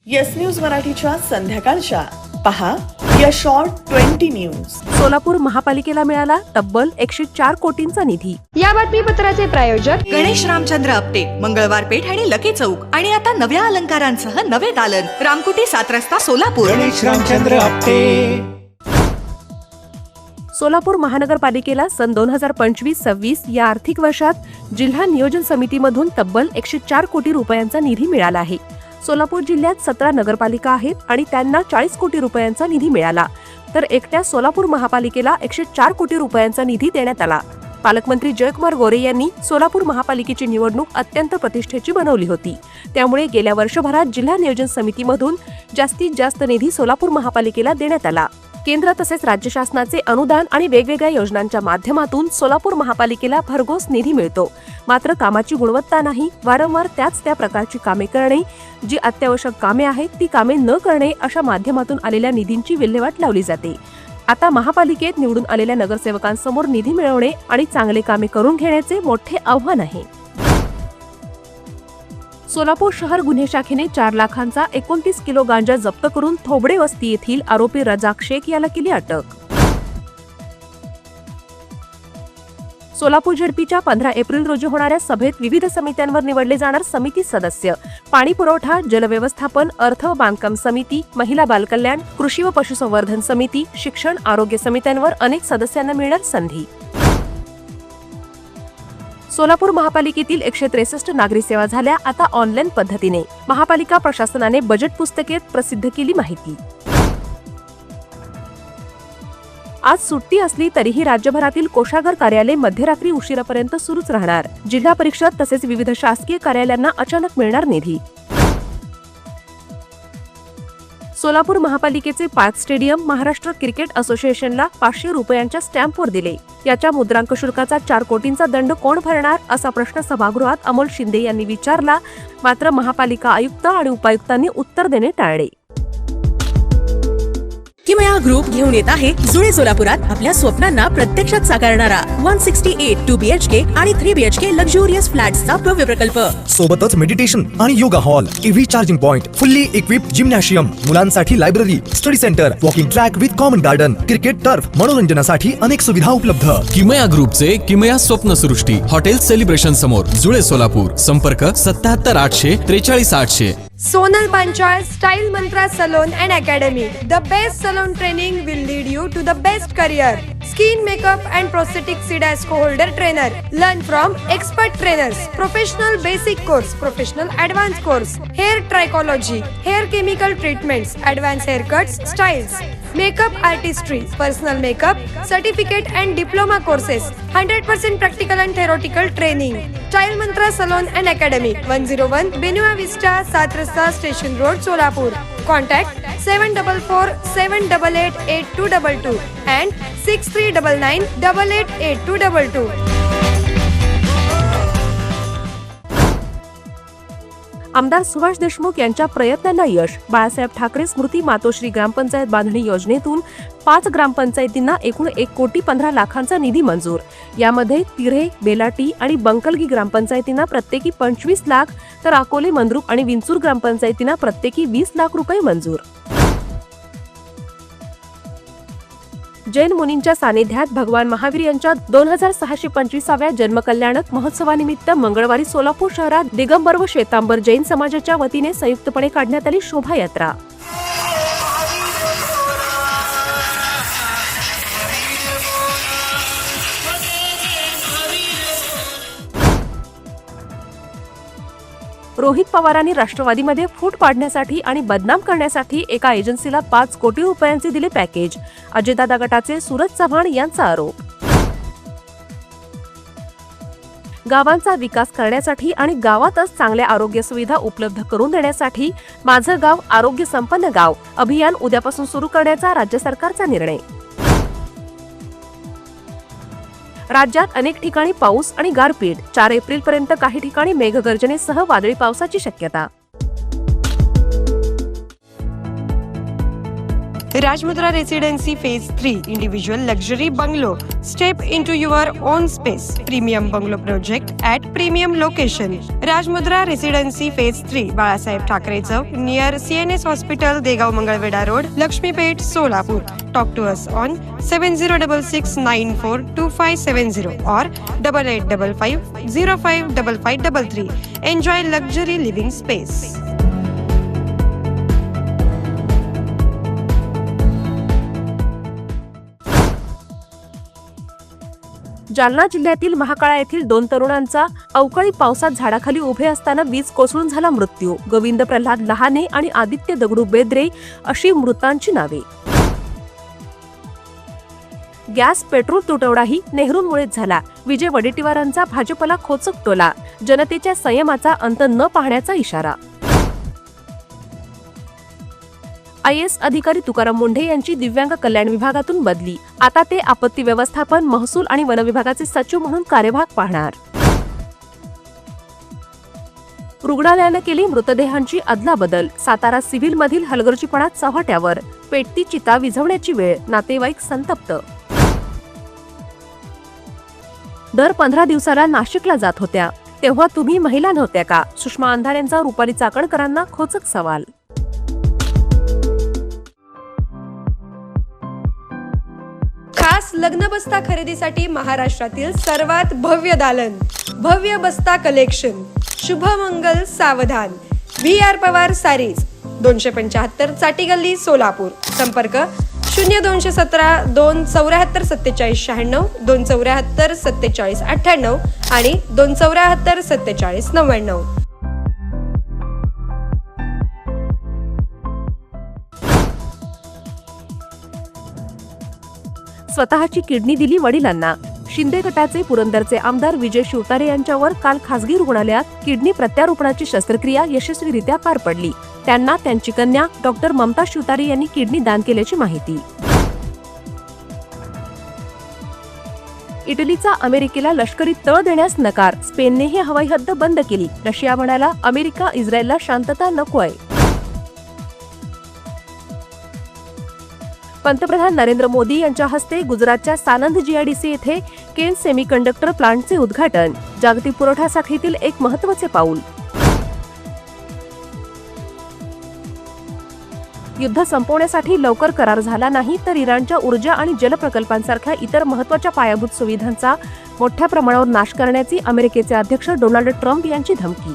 Yes news मराठीच्या संध्याकाळच्या पहा या शॉर्ट 20 न्यूज. सोलापूर महापालिकेला मिळाला तब्बल 104 कोटींचा निधी. या बातमीपत्राचे प्रायोजक गणेश रामचंद्र आपटे, मंगळवार पेठ आणि लकी चौक आणि आता नव्या अलंकारांसह नवे दालन, रामकुटी 7 रस्ता सोलापूर. गणेश रामचंद्र आपटे. सोलापूर महानगरपालिकेला सन 2025-26 या आर्थिक वर्षात जिल्हा नियोजन समितीमधून तब्बल 104 कोटी रुपयांचा निधी मिळाला आहे. सोलापूर जिल्ह्यात 17 नगरपालिका आहेत आणि त्यांना 40 कोटी रुपयांचा निधी मिळाला, तर एकट्या सोलापूर महापालिकेला 104 कोटी रुपयांचा निधी देण्यात आला. पालकमंत्री जयकुमार गोरे यांनी सोलापूर महापालिकेची निवडणूक अत्यंत प्रतिष्ठेची बनवली होती. त्यामुळे गेल्या वर्षभरात जिल्हा नियोजन समितीमधून जास्तीत जास्त निधी सोलापूर महापालिकेला देण्यात आला. केंद्र तसेच राज्य शासनाचे अनुदान आणि वेगवेगळ्या योजनांच्या माध्यमातून सोलापूर महापालिकेला भरघोस निधी मिळतो. मात्र कामाची गुणवत्ता नाही, वारंवार त्या प्रकारची कामे करणे, जी अत्यावश्यक कामे आहेत ती कामे न करणे अशा माध्यमातून आलेल्या निधींची विल्हेवाट लावली जाते. आता महापालिकेत निवडून आलेल्या नगरसेवकांसमोर निधी मिळवणे आणि चांगले कामे करून घेण्याचे मोठे आव्हान आहे. सोलापूर शहर गुन्हे शाखेने 4 लाखांचा 29 किलो गांजा जप्त करून थोबडे वस्ती येथील आरोपी रजाक शेख याला केली अटक. सोलापूर झेडपीच्या 15 एप्रिल रोजी होणाऱ्या सभेत विविध समित्यांवर निवडले जाणार समिती सदस्य. पाणी पुरवठा, जलव्यवस्थापन, अर्थ व बांधकाम समिती, महिला बालकल्याण, कृषी व पशुसंवर्धन समिती, शिक्षण, आरोग्य समित्यांवर अनेक सदस्यांना मिळणार संधी. सोलापूर महापालिकेतील 163 नागरी सेवा झाल्या आता ऑनलाईन पद्धतीने. महापालिका प्रशासनाने बजेट पुस्तिकेत प्रसिद्ध केली माहिती. आज सुट्टी असली तरीही राज्यभरातील कोषागार कार्यालय मध्यरात्री उशिरापर्यंत सुरूच राहणार. जिल्हा परिषद तसेच विविध शासकीय कार्यालयांना अचानक मिळणार निधी. सोलापूर महापालिकेचे पार्क स्टेडियम महाराष्ट्र क्रिकेट असोसिएशनला 500 रुपयांच्या स्टॅम्पवर दिले. याच्या मुद्रांक शुल्काचा 4 कोटींचा दंड कोण भरणार असा प्रश्न सभागृहात अमोल शिंदे यांनी विचारला. मात्र महापालिका आयुक्त आणि उपायुक्तांनी उत्तर देणे टाळले. किमया ग्रुप घेऊन येत आहे जुळे सोलापुरात आपल्या स्वप्नांना प्रत्यक्षात साकारणारा 168 2 BHK आणि 3 BHK लक्झुरियस फ्लॅट्सचा भव्य प्रकल्प. सोबतच मेडिटेशन आणि yoga hall, EV charging point, fully equipped gymnasium, मुलांसाठी library, study centre, walking track with common garden, cricket turf, मनोरंजनासाठी अनेक सुविधा उपलब्ध. किमया ग्रुपचे किमया स्वप्नसृष्टी हॉटेल सेलिब्रेशन समोर जुळे सोलापूर. संपर्क 77 800 43 800. Sonal Panchayat Style Mantra Salon and Academy. The best salon training will lead you to the best career. Skin makeup and prosthetic SIDASCO holder trainer. Learn from expert trainers. Professional basic course, professional advanced course. Hair trichology, hair chemical treatments, advanced haircuts, styles. Makeup artistry, personal makeup, certificate and diploma courses. 100% practical and theoretical training. Style Mantra Salon and Academy. 101 Benua Vista, 7 Rasta Station Road, Solapur. Contact 744 788 8222 and 6399 88 8222. आमदार सुभाष देशमुख यांच्या प्रयत्नांना यश. बाळासाहेब ठाकरे स्मृती मातोश्री ग्रामपंचायत बांधणी योजनेतून 5 ग्रामपंचायतींना एकूण 1,15,00,000चा निधी मंजूर. यामध्ये तिऱ्हे, बेलाटी आणि बंकलगी ग्रामपंचायतींना प्रत्येकी 25 लाख, तर अकोले, मंद्रुप आणि विंचूर ग्रामपंचायतींना प्रत्येकी 20 लाख रुपये मंजूर. जैन मुनींच्या सानिध्यात भगवान महावीर यांच्या 2625व्या जन्मकल्याणक महोत्सवानिमित्त मंगळवारी सोलापूर शहरात दिगंबर व श्वेतांबर जैन समाजाच्या वतीने संयुक्तपणे काढण्यात आली शोभायात्रा. रोहित पवारांनी राष्ट्रवादीमध्ये फूट पाडण्यासाठी आणि बदनाम करण्यासाठी एका एजन्सीला 5 कोटी रुपयांचे दिले पॅकेज. अजितदादा गटाचे सूरज चव्हाण यांचा आरोप. गावांचा विकास करण्यासाठी आणि गावातच चांगल्या आरोग्य सुविधा उपलब्ध करून देण्यासाठी माझं गाव आरोग्य संपन्न गाव अभियान उद्यापासून सुरू करण्याचा राज्य सरकारचा निर्णय. राज्यात अनेक ठिकाणी पाऊस आणि गारपीट. 4 एप्रिलपर्यंत काही ठिकाणी मेघगर्जनेसह वादळी पावसाची शक्यता. Rajmudra Residency Phase 3 Individual Luxury Bungalow. Step into your own space. Premium Bungalow Project at Premium Location. Rajmudra Residency Phase 3 Balasaheb Thackeray Chowk near CNS Hospital, Degav Mangalveda Road, Lakshmipet, Solapur. Talk to us on 7066942570 or 8855055533. Enjoy luxury living space. Jalna जिल्ह्यातील महाकाळा येथील 2 तरुणांचा अवकाळी पावसात झाडाखाली उभे असताना वीज कोसळून झाला मृत्यू. गोविंद प्रल्हाद लहाने आणि आदित्य दगडू बेद्रे अशी मृतांची नावे. गॅस पेट्रोल तुटवडाही नेहरूंमुळेच झाला. विजय वडेट्टीवारांचा भाजपला खोचक टोला. जनतेच्या संयमाचा अंत न पाहण्याचा इशारा. IAS अधिकारी तुकाराम मुंढे यांची दिव्यांग कल्याण विभागातून बदली. आता ते आपत्ती व्यवस्थापन, महसूल आणि वन विभागाचे सचिव म्हणून कार्यभाग पाहणार. रुग्णालयानं केली मृतदेहांची अदलाबदल. सातारा सिव्हिलमधील हलगर्जीपणा चव्हाट्यावर. पेटती चिता विझवण्याची वेळ. नातेवाईक संतप्त. दर 15 दिवसाला नाशिकला जात होत्या तेव्हा तुम्ही महिला नव्हत्या का? सुषमा अंधार यांचा रुपाली चाकणकरांना खोचक सवाल. खास लग्न बस्ता खरेदीसाठी महाराष्ट्रातील सर्वात भव्य दालन, भव्य बस्ता कलेक्शन, शुभमंगल सावधान, VR पवार सारीज, 275 चाटी गल्ली, सोलापूर. संपर्क 0217 274 47 96, 274 47 98 आणि 274 47 99. स्वतःची किडनी दिली वडिलांना. शिंदे गटाचे पुरंदरचे आमदार विजय शिवतारे यांच्यावर काल खासगी रुग्णालयात किडनी प्रत्यारोपणाची शस्त्रक्रिया यशस्वीरित्या पार पडली. त्यांना त्यांची कन्या डॉक्टर ममता शिवतारे यांनी किडनी दान केल्याची माहिती. इटलीचा अमेरिकेला लष्करी तळ देण्यास नकार. स्पेननेही हवाई हद्द बंद केली. रशिया म्हणाला अमेरिका इस्रायलला शांतता नकोय. पंतप्रधान नरेंद्र मोदी यांच्या हस्ते गुजरातच्या सानंद GIDC येथे केन सेमीकंडक्टर प्लांटचे उद्घाटन. जागतिक पुरवठा साखळीतील एक महत्त्वाचे पाऊल. युद्ध संपवण्यासाठी लवकर करार झाला नाही तर इराणच्या ऊर्जा आणि जल प्रकल्पांसारख्या इतर महत्त्वाच्या पायाभूत सुविधांचा मोठ्या प्रमाणावर नाश करण्याची अमेरिकेचे अध्यक्ष डोनाल्ड ट्रम्प यांची धमकी.